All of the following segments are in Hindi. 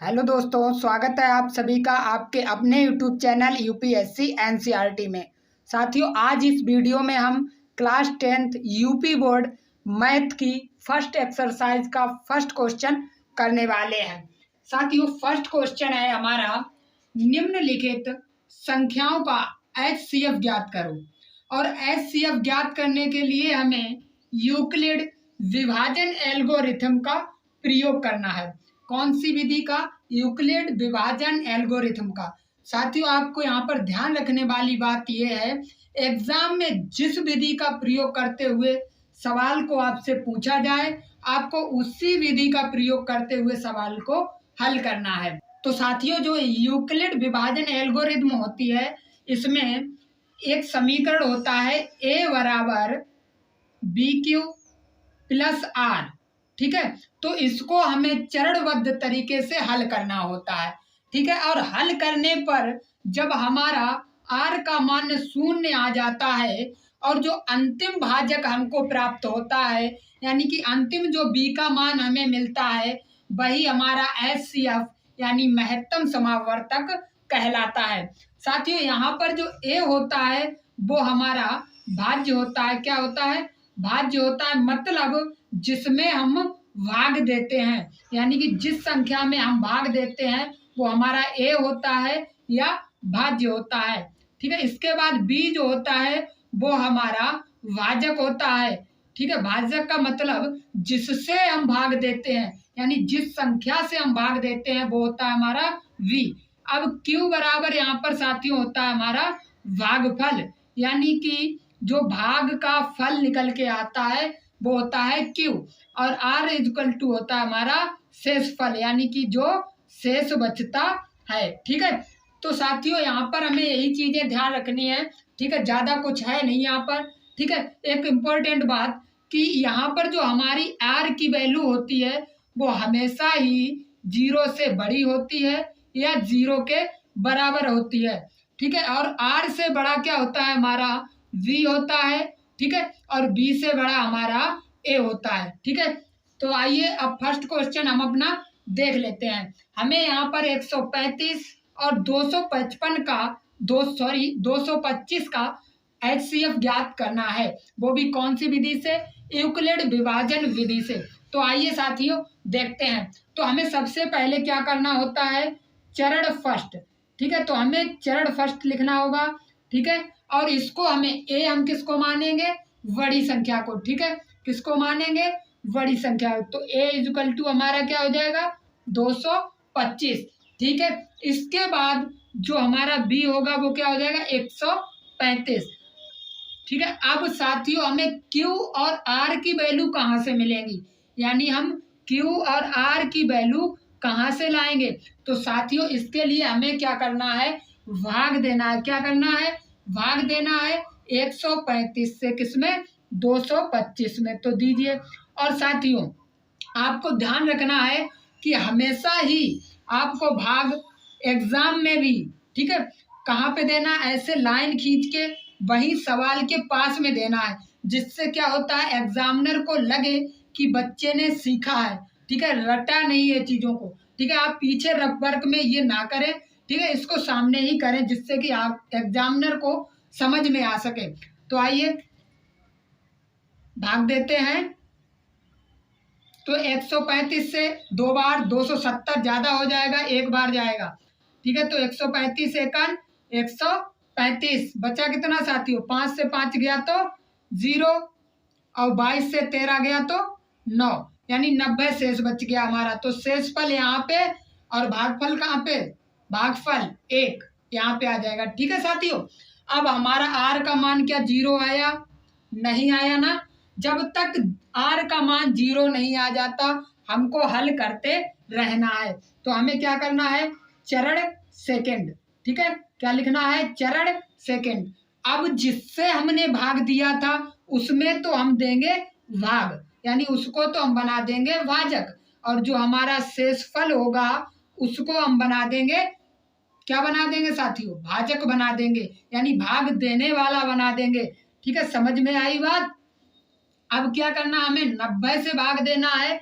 हेलो दोस्तों, स्वागत है आप सभी का आपके अपने यूट्यूब चैनल यूपीएससी एनसीईआरटी में। साथियों, आज इस वीडियो में हम class 10th UP board math की फर्स्ट एक्सरसाइज का फर्स्ट क्वेश्चन करने वाले हैं। साथियों, फर्स्ट क्वेश्चन है हमारा, निम्नलिखित संख्याओं का एचसीएफ ज्ञात करो। और एचसीएफ ज्ञात करने के लिए हमें यूक्लिड विभाजन एल्गोरिथम का प्रयोग करना है। कौन सी विधि का? यूक्लिड विभाजन एल्गोरिथम का। साथियों, आपको यहाँ पर ध्यान रखने वाली बात यह है, एग्जाम में जिस विधि का प्रयोग करते हुए सवाल को आपसे पूछा जाए, आपको उसी विधि का प्रयोग करते हुए सवाल को हल करना है। तो साथियों, जो यूक्लिड विभाजन एल्गोरिथम होती है, इसमें एक समीकरण होता है ए बराबर बी क्यू प्लस आर। ठीक है, तो इसको हमें चरणबद्ध तरीके से हल करना होता है। ठीक है, और हल करने पर जब हमारा आर का मान 0 आ जाता है और जो अंतिम भाजक हमको प्राप्त होता है, यानी कि अंतिम जो बी का मान हमें मिलता है, वही हमारा एचसीएफ यानी महत्तम समावर्तक कहलाता है। साथियों, यहाँ पर जो ए होता है वो हमारा भाज्य होता है। क्या होता है? भाज्य होता है, मतलब जिसमें हम भाग देते हैं, यानी कि जिस संख्या में हम भाग देते हैं वो हमारा ए होता है या भाज्य होता है। ठीक है, इसके बाद बी जो होता है वो हमारा भाजक होता है। ठीक है, भाजक का मतलब जिससे हम भाग देते हैं, यानी जिस संख्या से हम भाग देते हैं वो होता है हमारा वी। अब क्यू बराबर यहाँ पर साथियों होता है हमारा भागफल, यानी कि जो भाग का फल निकल के आता है वो होता है क्यू। और आर इक्वल टू होता है हमारा शेषफल, यानी कि जो शेष बचता है। ठीक है, तो साथियों यहाँ पर हमें यही चीजें ध्यान रखनी है। ठीक है, ज्यादा कुछ है नहीं यहाँ पर। ठीक है, एक इम्पोर्टेंट बात कि यहाँ पर जो हमारी आर की वैल्यू होती है वो हमेशा ही 0 से बड़ी होती है या 0 के बराबर होती है। ठीक है, और आर से बड़ा क्या होता है? हमारा वी होता है। ठीक है, और बी से बड़ा हमारा ए होता है। ठीक है, तो आइए अब फर्स्ट क्वेश्चन हम अपना देख लेते हैं। हमें यहाँ पर 135 और 255 का 225 का एचसीएफ ज्ञात करना है, वो भी कौन सी विधि से? यूक्लिड विभाजन विधि से। तो आइए साथियों देखते हैं। तो हमें सबसे पहले क्या करना होता है? चरण फर्स्ट। ठीक है, तो हमें चरण फर्स्ट लिखना होगा। ठीक है, और इसको हमें ए हम किसको मानेंगे? बड़ी संख्या को। ठीक है, किसको मानेंगे? बड़ी संख्या। तो ए इक्वल टू हमारा क्या हो जाएगा? 225। ठीक है, इसके बाद जो हमारा बी होगा वो क्या हो जाएगा? 135। ठीक है, अब साथियों हमें क्यू और आर की वैल्यू कहाँ से मिलेंगी, यानी हम क्यू और आर की वैल्यू कहाँ से लाएंगे? तो साथियों इसके लिए हमें क्या करना है? भाग देना है। क्या करना है? भाग देना है 135 से, किसमें? 225 में। तो दीजिए। और साथियों आपको ध्यान रखना है कि हमेशा ही आपको भाग एग्जाम में भी, ठीक है, कहाँ पे देना? ऐसे लाइन खींच के वही सवाल के पास में देना है, जिससे क्या होता है, एग्जामिनर को लगे कि बच्चे ने सीखा है। ठीक है, रटा नहीं है चीजों को। ठीक है, आप पीछे रफ वर्क में ये ना करें। ठीक है, इसको सामने ही करें, जिससे कि आप एग्जामिनर को समझ में आ सके। तो आइए भाग देते हैं। तो 135 से 2 बार 270 ज्यादा हो जाएगा, 1 बार जाएगा। ठीक है, तो 135 एकन 135 बचा कितना साथियों? 5 से 5 गया तो 0, और 22 से 13 गया तो 9, यानी 90 शेष बच गया हमारा। तो शेषफल यहाँ पे और भागफल कहाँ पे? भागफल 1 यहाँ पे आ जाएगा। ठीक है साथियों, अब हमारा आर का मान क्या 0 आया? नहीं आया ना। जब तक आर का मान 0 नहीं आ जाता हमको हल करते रहना है। तो हमें क्या करना है? चरण सेकंड। ठीक है, क्या लिखना है? चरण सेकंड। अब जिससे हमने भाग दिया था उसमें तो हम देंगे भाग, यानी उसको तो हम बना देंगे भाजक, और जो हमारा शेषफल होगा उसको हम बना देंगे, क्या बना देंगे साथियों? भाजक बना देंगे, यानी भाग देने वाला बना देंगे। ठीक है, समझ में आई बात? अब क्या करना? हमें 90 से भाग देना है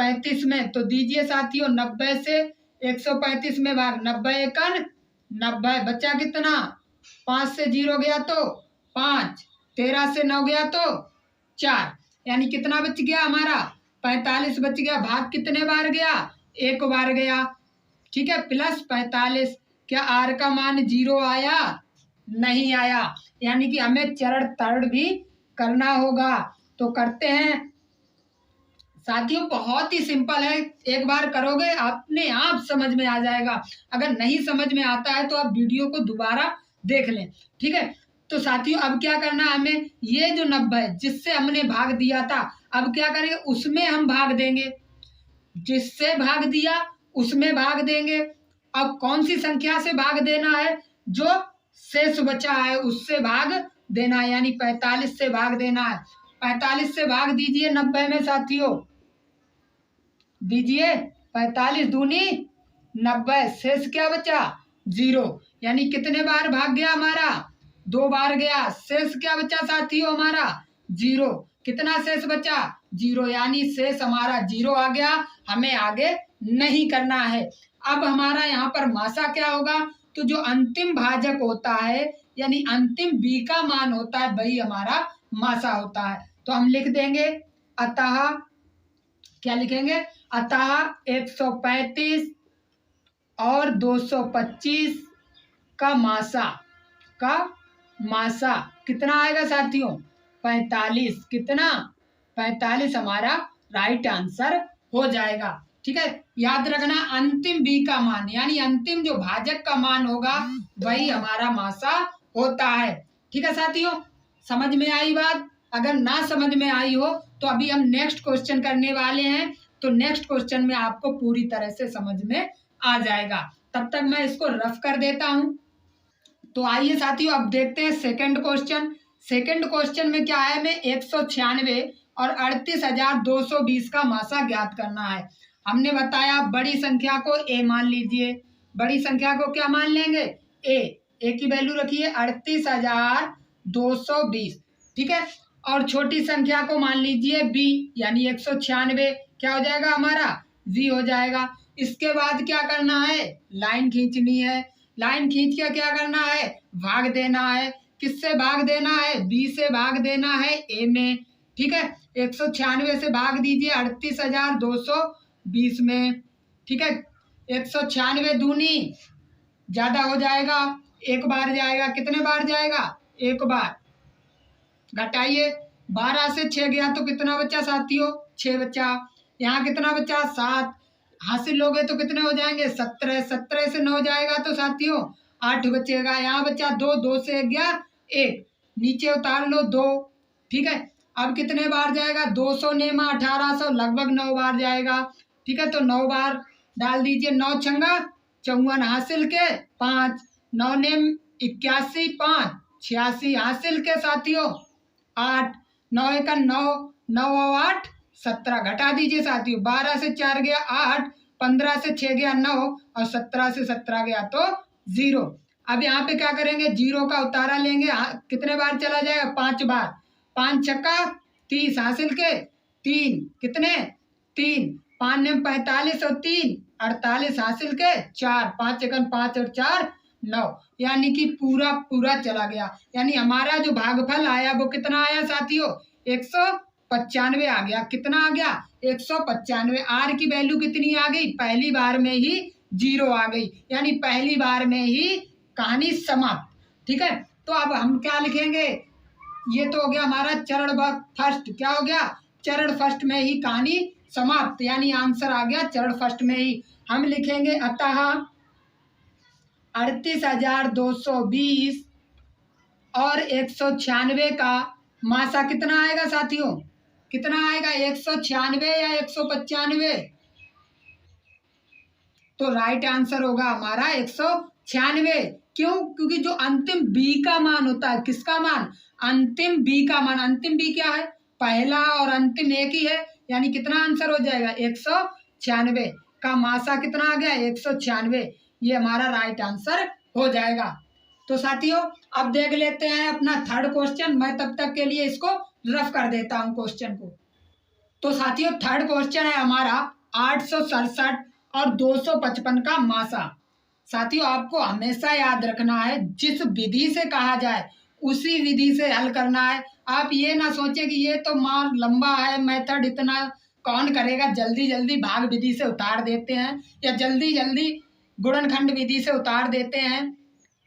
35 में, तो दीजिए साथियों 90 से 135 में भाग, 90 एकन 90, बचा कितना, 5 से 0 गया तो 5, 13 से 9 गया तो 4, यानी कितना बच गया हमारा 45 बच गया। भाग कितने बार गया, एक बार गया, ठीक है, प्लस 45। क्या आर का मान 0 आया, नहीं आया, यानी कि हमें चरण तरण भी करना होगा। तो करते हैं साथियों, बहुत ही सिंपल है, एक बार करोगे अपने आप समझ में आ जाएगा। अगर नहीं समझ में आता है तो आप वीडियो को दोबारा देख लें, ठीक है। तो साथियों अब क्या करना है हमें, ये जो 90 जिससे हमने भाग दिया था, अब क्या करेंगे, उसमें हम भाग देंगे, जिससे भाग दिया उसमें भाग देंगे। अब कौन सी संख्या से भाग देना है, जो शेष बचा है उससे भाग देना है, यानी 45 से भाग देना है। 45 से भाग दीजिए 90 में साथियों, दीजिए 45 दूनी 90, शेष क्या बचा 0, यानी कितने बार भाग गया हमारा, 2 बार गया, शेष क्या बचा साथियों हमारा 0, कितना शेष बचा 0, यानी शेष हमारा 0 आ गया, हमें आगे नहीं करना है। अब हमारा यहाँ पर मासा क्या होगा, तो जो अंतिम भाजक होता है यानी अंतिम b का मान होता है वही हमारा मासा होता है। तो हम लिख देंगे अतः, क्या लिखेंगे, अतः 135 और 225 का मासा कितना आएगा साथियों 45, कितना 45 हमारा राइट आंसर हो जाएगा, ठीक है। याद रखना अंतिम b का मान यानी अंतिम जो भाजक का मान होगा वही हमारा मासा होता है, ठीक है साथियों। समझ में आई बात, अगर ना समझ में आई हो तो अभी हम नेक्स्ट क्वेश्चन करने वाले हैं, तो नेक्स्ट क्वेश्चन में आपको पूरी तरह से समझ में आ जाएगा। तब तक मैं इसको रफ कर देता हूं। तो आइए साथियों अब देखते हैं सेकंड क्वेश्चन। सेकंड क्वेश्चन में क्या है, हमें 196 और 38,220 का मासा ज्ञात करना है। हमने बताया बड़ी संख्या को a मान लीजिए, बड़ी संख्या को क्या मान लेंगे a की वैल्यू रखिए 38,220, ठीक है। और छोटी संख्या को मान लीजिए b यानी 196, क्या हो जाएगा हमारा v हो जाएगा। इसके बाद क्या करना है, लाइन खींचनी है, लाइन खींच के क्या करना है, भाग देना है। किससे भाग देना है, b से भाग देना है a में, ठीक है। 196 से भाग दीजिए 38,220 में, ठीक है। 196 दूनी ज्यादा हो जाएगा, एक बार जाएगा, कितने बार जाएगा एक बार, घटाइए 12 से 6 गया तो कितना बचा साथियों 6 बचा, यहाँ कितना बचा 7, हासिल लोगे तो कितने हो जाएंगे 17, 17 से 9 जाएगा तो साथियों 8 बचेगा, यहाँ बचा 2, 2 से गया 1, नीचे उतार लो 2, ठीक है। अब कितने बार जाएगा 200 नेमा 1800, लगभग 9 बार जाएगा, ठीक है। तो 9 बार डाल दीजिए, 9 छंगा 54, हासिल के 5, 9 नेम 81, 5 86, हासिल के साथियों 8, 9 एक 9, 9 और 8 17, घटा दीजिए साथियों, 12 से 4 गया 8, 15 से 6 गया 9 और 17 से 17 गया तो 0। अब यहाँ पे क्या करेंगे, 0 का उतारा लेंगे, कितने बार चला जाएगा 5 बार, 5 छक्का 30, हासिल के 3, कितने 3, 5 ने 45 और 3 48, हासिल के 4, 5 एकन 5 और 4 9, यानी कि पूरा पूरा चला गया, यानी हमारा जो भागफल आया वो कितना आया साथियों 195 आ गया, कितना आ गया 195। आर की वैल्यू कितनी आ गई, पहली बार में ही 0 आ गई, यानी पहली बार में ही कहानी समाप्त, ठीक है। तो अब हम क्या लिखेंगे, ये तो हो गया हमारा चरण फर्स्ट, क्या हो गया चरण फर्स्ट में ही कहानी समाप्त, यानी आंसर आ गया चरण फर्स्ट में ही। हम लिखेंगे अतः 38,220 और 196 का मासा कितना आएगा साथियों, कितना आएगा 196 या 195, तो राइट आंसर होगा हमारा 196। क्यों, क्योंकि जो अंतिम b का मान होता है, किसका मान, अंतिम b का मान, अंतिम b क्या है पहला और अंतिम एक ही है, यानी कितना आंसर हो जाएगा 196 का मासा कितना आ गया 196, ये हमारा राइट आंसर हो जाएगा। तो साथियों अब देख लेते हैं अपना थर्ड क्वेश्चन, मैं तब तक के लिए इसको रफ कर देता हूं क्वेश्चन को। तो साथियों थर्ड क्वेश्चन है हमारा 867 और 255 का मासा। साथियों आपको हमेशा याद रखना है, जिस विधि से कहा जाए उसी विधि से हल करना है। आप ये ना सोचें कि ये तो मार लंबा है, मेथड इतना कौन करेगा, जल्दी जल्दी भाग विधि से उतार देते हैं या जल्दी जल्दी गुणनखंड विधि से उतार देते हैं।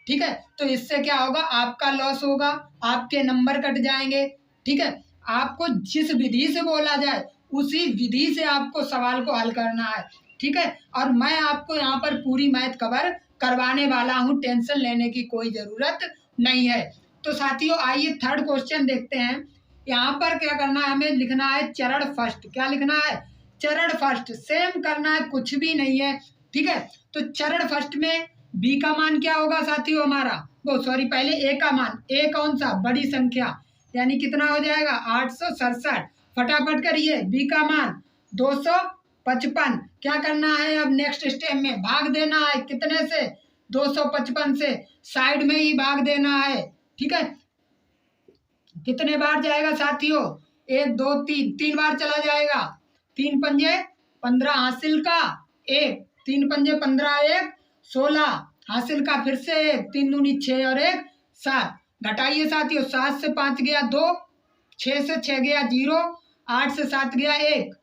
ठीक है, तो इससे क्या होगा, आपका लॉस होगा, आपके नंबर कट जाएंगे। ठीक है, आपको जिस विधि से बोला जाए उसी विधि से आपको सवाल को हल करना है। ठीक है, और मैं आपको यहाँ पर पूरी मैथ कवर करवाने वाला हूँ, टेंशन लेने की कोई ज़रूरत नहीं है। तो साथियों आइए थर्ड क्वेश्चन देखते हैं। यहाँ पर क्या करना है, हमें लिखना है चरण फर्स्ट। क्या लिखना है, चरण फर्स्ट। सेम करना है, कुछ भी नहीं है। ठीक है, तो चरण फर्स्ट में बी का मान क्या होगा साथियों हमारा, वो सॉरी पहले ए का मान, ए कौन सा, बड़ी संख्या, यानी कितना हो जाएगा 867। फटाफट करिए, बी का मान 255। क्या करना है अब नेक्स्ट स्टेप में, भाग देना है, कितने से, 255 से, साइड में ही भाग देना है। ठीक है, कितने बार जाएगा साथियों, 1 2 3, 3 बार चला जाएगा। 3 पंजे 15 हासिल का 1, 3 पंजे 15 1 16 हासिल का फिर से 1, 3 दूनी 6 और 1 7। घटाइए साथियों, 7 से 5 गया 2, 6 से 6 गया 0, 8 से 7 गया 1।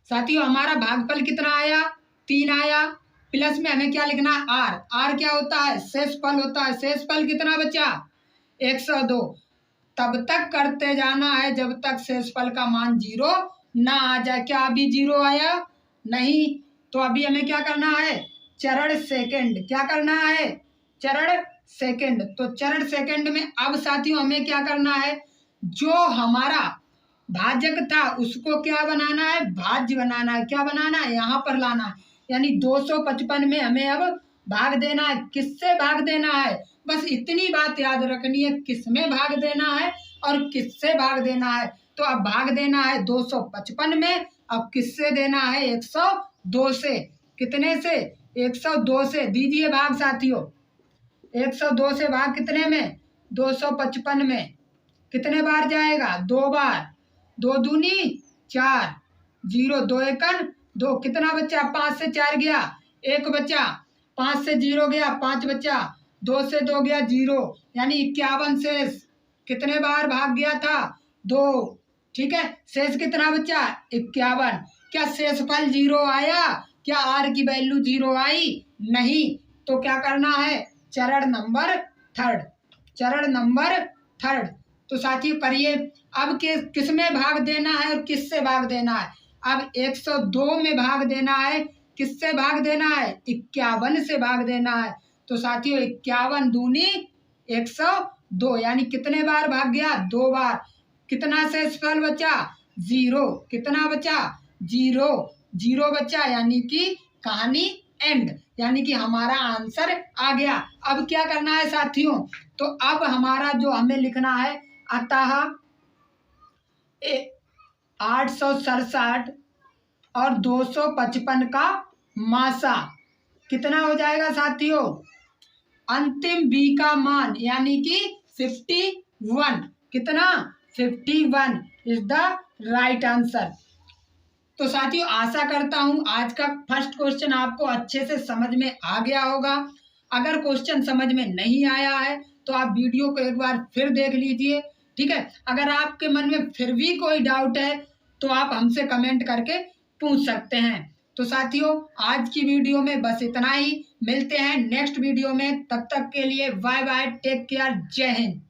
साथियों हमारा भागफल कितना आया, 3 आया। प्लस में हमें क्या लिखना है, आर। आर क्या होता है, शेषफल होता है। शेषफल कितना बचा, 102। तब तक करते जाना है जब तक शेषफल का मान 0 ना आ जाए। क्या अभी 0 आया, नहीं, तो अभी हमें क्या करना है, चरण सेकंड। क्या करना है, चरण सेकंड। तो चरण सेकंड में अब साथियों हमें क्या करना है, जो हमारा भाजक था उसको क्या बनाना है, भाज्य बनाना है। क्या बनाना है, यहाँ पर लाना है, यानी 255 में हमें अब भाग देना है। किससे भाग देना है, बस इतनी बात याद रखनी है, किस में भाग देना है और किससे भाग देना है। तो अब भाग देना है 255 में, अब किससे देना है, 102 से। कितने से, 102 से। दीजिए भाग साथियों, 102 से भाग कितने में, 255 में। कितने बार जाएगा, 2 बार। 2 दूनी 4, 0 2 एकन 2, कितना बचा, 5 से 4 गया 1 बचा, 5 से 0 गया 5 बचा, 2 से 2 गया 0, यानी 51 शेष। कितने बार भाग गया था, 2। ठीक है, शेष कितना बचा, 51। क्या शेषफल 0 आया, क्या आर की वैल्यू 0 आई, नहीं। तो क्या करना है, चरण नंबर थर्ड। चरण नंबर थर्ड। तो साथियों करिए, अब किस में भाग देना है और किससे भाग देना है। अब 102 में भाग देना है, किससे भाग देना है, 51 से भाग देना है। तो साथियों 51 दूनी 102, यानी कितने बार भाग गया, 2 बार। कितना शेषफल बचा, 0। कितना बचा, 0। 0 बचा, यानी कि कहानी एंड, यानी कि हमारा आंसर आ गया। अब क्या करना है साथियों, तो अब हमारा जो हमें लिखना है, अतः 867 और 255 का मासा कितना हो जाएगा साथियों, अंतिम बी का मान, यानी कि 51। कितना, 51 इज द राइट आंसर। तो साथियों आशा करता हूं आज का फर्स्ट क्वेश्चन आपको अच्छे से समझ में आ गया होगा। अगर क्वेश्चन समझ में नहीं आया है तो आप वीडियो को एक बार फिर देख लीजिए। ठीक है, अगर आपके मन में फिर भी कोई डाउट है तो आप हमसे कमेंट करके पूछ सकते हैं। तो साथियों आज की वीडियो में बस इतना ही, मिलते हैं नेक्स्ट वीडियो में, तब तक के लिए बाय बाय, टेक केयर, जय हिंद।